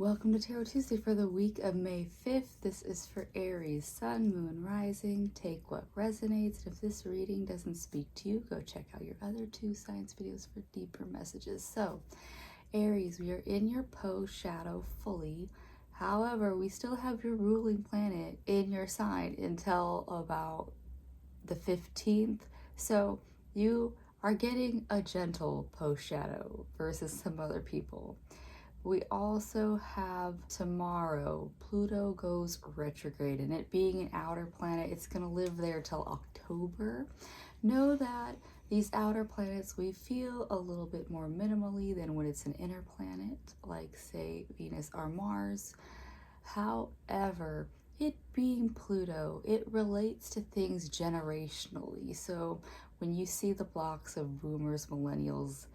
Welcome to Tarot Tuesday for the week of May 5th. This is for Aries, Sun, Moon, Rising. Take what resonates. And if this reading doesn't speak to you, go check out your other two signs videos for deeper messages. So, Aries, we are in your post shadow fully. However, we still have your ruling planet in your sign until about the 15th. So, you are getting a gentle post shadow versus some other people. We also have tomorrow, Pluto goes retrograde, and it being an outer planet, it's going to live there till October. Know that these outer planets, we feel a little bit more minimally than when it's an inner planet, like say Venus or Mars. However, it being Pluto, it relates to things generationally. So when you see the blocks of boomers, millennials,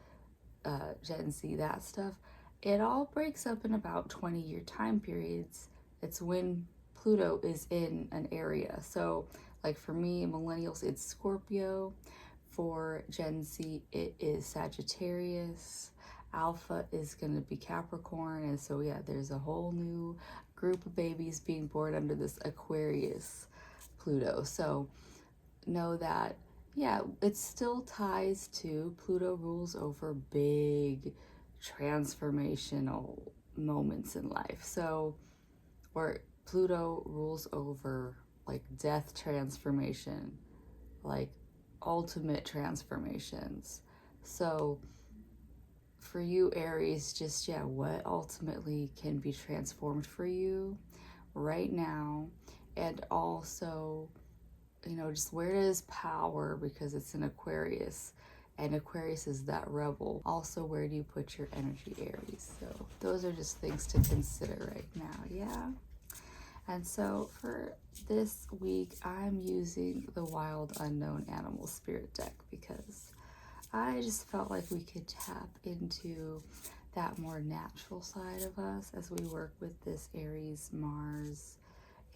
Gen Z, that stuff, it all breaks up in about 20-year time periods. It's when Pluto is in an area. So like for me, millennials, it's Scorpio. For Gen Z, it is Sagittarius. Alpha is going to be Capricorn. And so yeah, there's a whole new group of babies being born under this Aquarius Pluto. So know that, yeah, it still ties to Pluto rules over big transformational moments in life. So, or Pluto rules over like death transformation, like ultimate transformations. So for you, Aries, just, yeah, what ultimately can be transformed for you right now. And also, you know, just where does power, because it's an Aquarius, and Aquarius is that rebel. Also, where do you put your energy, Aries? So those are just things to consider right now, yeah? And so for this week, I'm using the Wild Unknown Animal Spirit deck because I just felt like we could tap into that more natural side of us as we work with this Aries, Mars,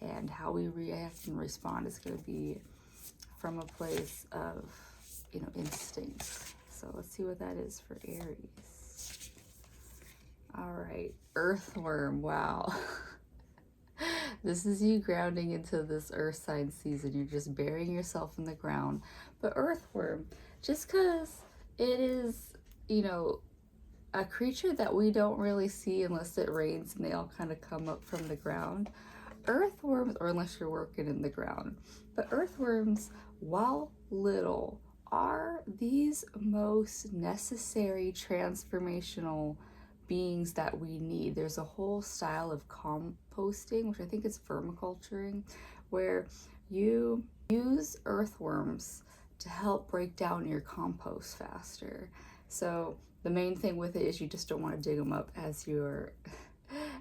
and how we react and respond is going to be from a place of, you know, instinct. So let's see what that is for Aries. All right, Earthworm, wow. This is you grounding into this earth sign season. You're just burying yourself in the ground. But Earthworm, just because it is, you know, a creature that we don't really see unless it rains and they all kind of come up from the ground. Earthworms, or unless you're working in the ground, but earthworms, while little, are these most necessary transformational beings that we need. There's a whole style of composting, which I think is vermiculturing, where you use earthworms to help break down your compost faster. So the main thing with it is you just don't want to dig them up as you're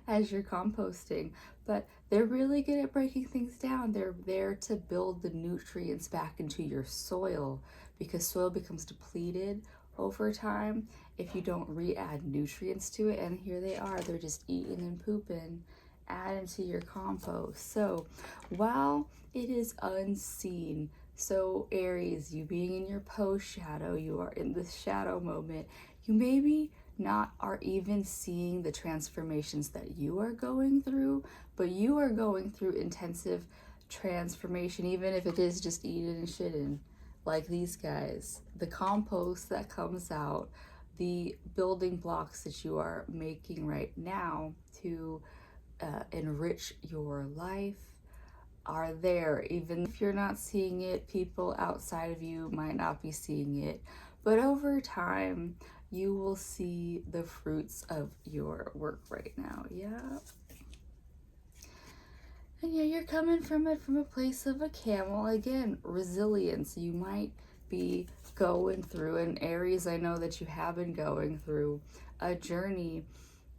composting, but they're really good at breaking things down. They're there to build the nutrients back into your soil, because soil becomes depleted over time if you don't re-add nutrients to it. And here they are, they're just eating and pooping, adding to your compost. So while it is unseen, so Aries, you being in your post shadow, you are in this shadow moment, you maybe not are even seeing the transformations that you are going through, but you are going through intensive transformation, even if it is just eating and shitting like these guys. The compost that comes out, the building blocks that you are making right now to enrich your life are there. Even if you're not seeing it, people outside of you might not be seeing it, but over time you will see the fruits of your work right now, yeah? And yeah, you're coming from it from a place of a camel. Again, resilience. You might be going through, and Aries, I know that you have been going through a journey,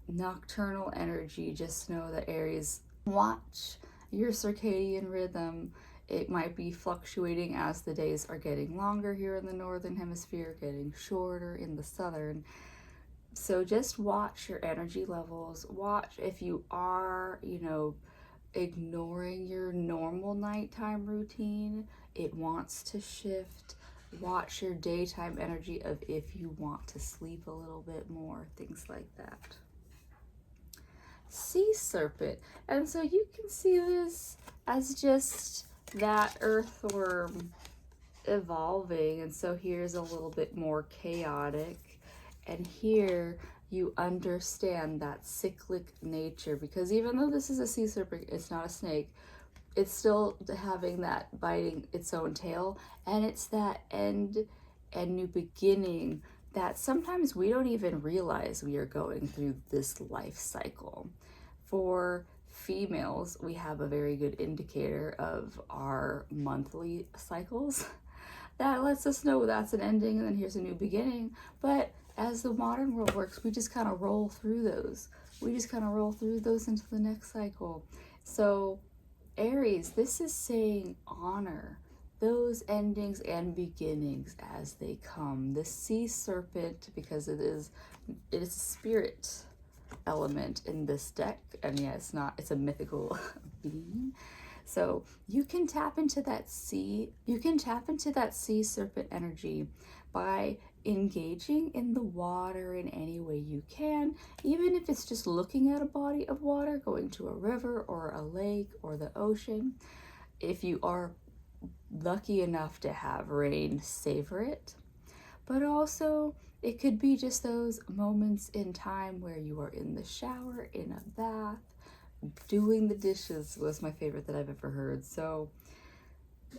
nocturnal energy. Just know that Aries, watch your circadian rhythm. It might be fluctuating as the days are getting longer here in the northern hemisphere, getting shorter in the southern. So just watch your energy levels. Watch if you are, you know, ignoring your normal nighttime routine. It wants to shift. Watch your daytime energy of if you want to sleep a little bit more, things like that. sea serpent. And so you can see this as just that earthworm evolving. And so here's a little bit more chaotic. And here you understand that cyclic nature, because even though this is a sea serpent, it's not a snake, it's still having that biting its own tail, and it's that end and new beginning that sometimes we don't even realize we are going through this life cycle. For females, we have a very good indicator of our monthly cycles that lets us know that's an ending and then here's a new beginning. But as the modern world works, we just kind of roll through those. We just kind of roll through those into the next cycle. So Aries, this is saying honor those endings and beginnings as they come. The sea serpent, because it is a spirit element in this deck, and yeah, it's a mythical being. So you can tap into that sea serpent energy by engaging in the water in any way you can, even if it's just looking at a body of water, going to a river or a lake or the ocean. If you are lucky enough to have rain, savor it. But also, it could be just those moments in time where you are in the shower, in a bath, doing the dishes was my favorite that I've ever heard. So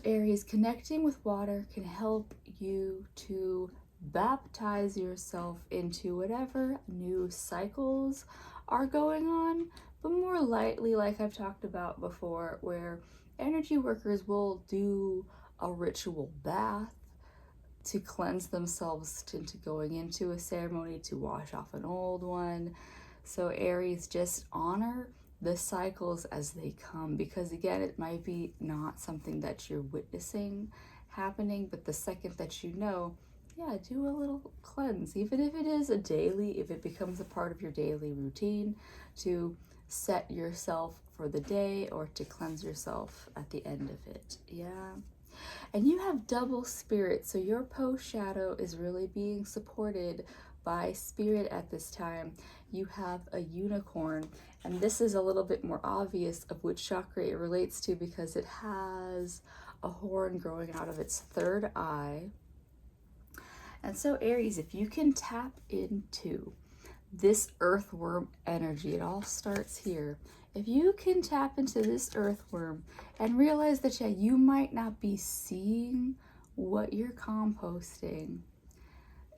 Aries, connecting with water can help you to baptize yourself into whatever new cycles are going on, but more lightly, like I've talked about before, where energy workers will do a ritual bath to cleanse themselves into going into a ceremony to wash off an old one. So Aries, just honor the cycles as they come, because again, it might be not something that you're witnessing happening, but the second that you know, yeah, do a little cleanse, even if it is a daily, if it becomes a part of your daily routine, to set yourself for the day or to cleanse yourself at the end of it. Yeah. And you have double spirit, so your post shadow is really being supported by spirit at this time. You have a unicorn, and this is a little bit more obvious of which chakra it relates to, because it has a horn growing out of its third eye. And so Aries, if you can tap into this earthworm energy, it all starts here. If you can tap into this earthworm and realize that, yeah, you might not be seeing what you're composting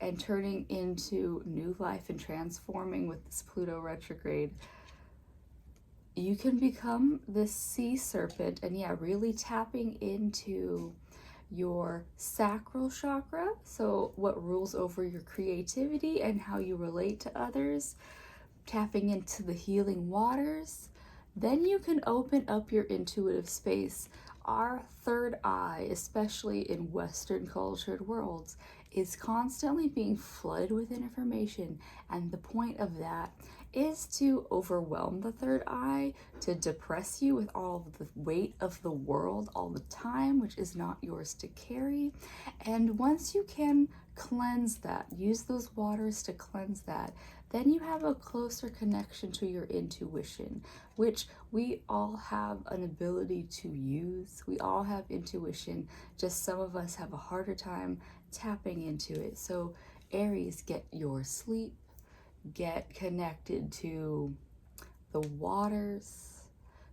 and turning into new life and transforming with this Pluto retrograde, you can become the sea serpent, and yeah, really tapping into your sacral chakra, so what rules over your creativity and how you relate to others, tapping into the healing waters. Then you can open up your intuitive space. Our third eye, especially in Western cultured worlds, is constantly being flooded with information, and the point of that is to overwhelm the third eye, to depress you with all of the weight of the world all the time, which is not yours to carry. And once you can cleanse that, use those waters to cleanse that, then you have a closer connection to your intuition, which we all have an ability to use. We all have intuition, just some of us have a harder time tapping into it. So Aries, get your sleep, get connected to the waters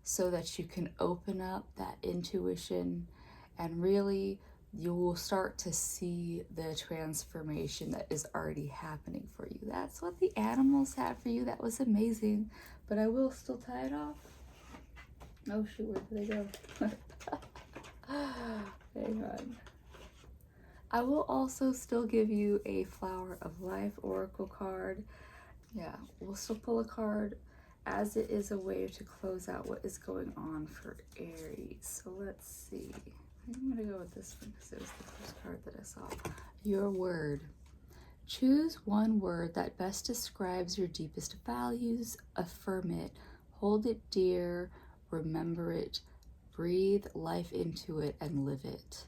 so that you can open up that intuition, and really you will start to see the transformation that is already happening for you. That's what the animals had for you. That was amazing. But I will still tie it off. Oh shoot, where did they go? Hang on. I will also still give you a Flower of Life Oracle card. Yeah, we'll still pull a card as it is a way to close out what is going on for Aries. So let's see. I'm going to go with this one because it was the first card that I saw. Your word. Choose one word that best describes your deepest values. Affirm it. Hold it dear. Remember it. Breathe life into it and live it.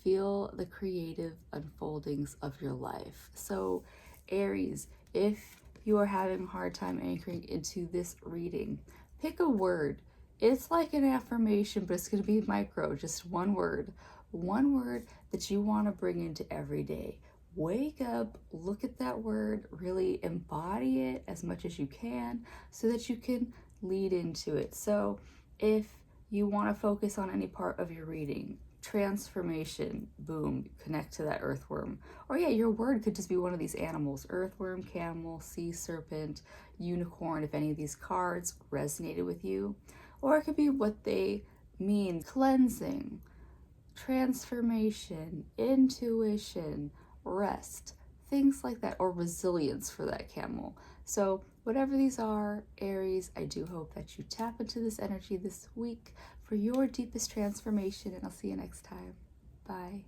Feel the creative unfoldings of your life. So Aries, if you are having a hard time anchoring into this reading, pick a word. It's like an affirmation, but it's going to be micro, just one word that you want to bring into every day. Wake up, look at that word, really embody it as much as you can so that you can lead into it. So if you want to focus on any part of your reading, transformation, boom, connect to that earthworm. Or yeah, your word could just be one of these animals: earthworm, camel, sea serpent, unicorn, if any of these cards resonated with you. Or it could be what they mean: cleansing, transformation, intuition, rest, things like that, or resilience for that camel. So whatever these are, Aries, I do hope that you tap into this energy this week for your deepest transformation, and I'll see you next time. Bye.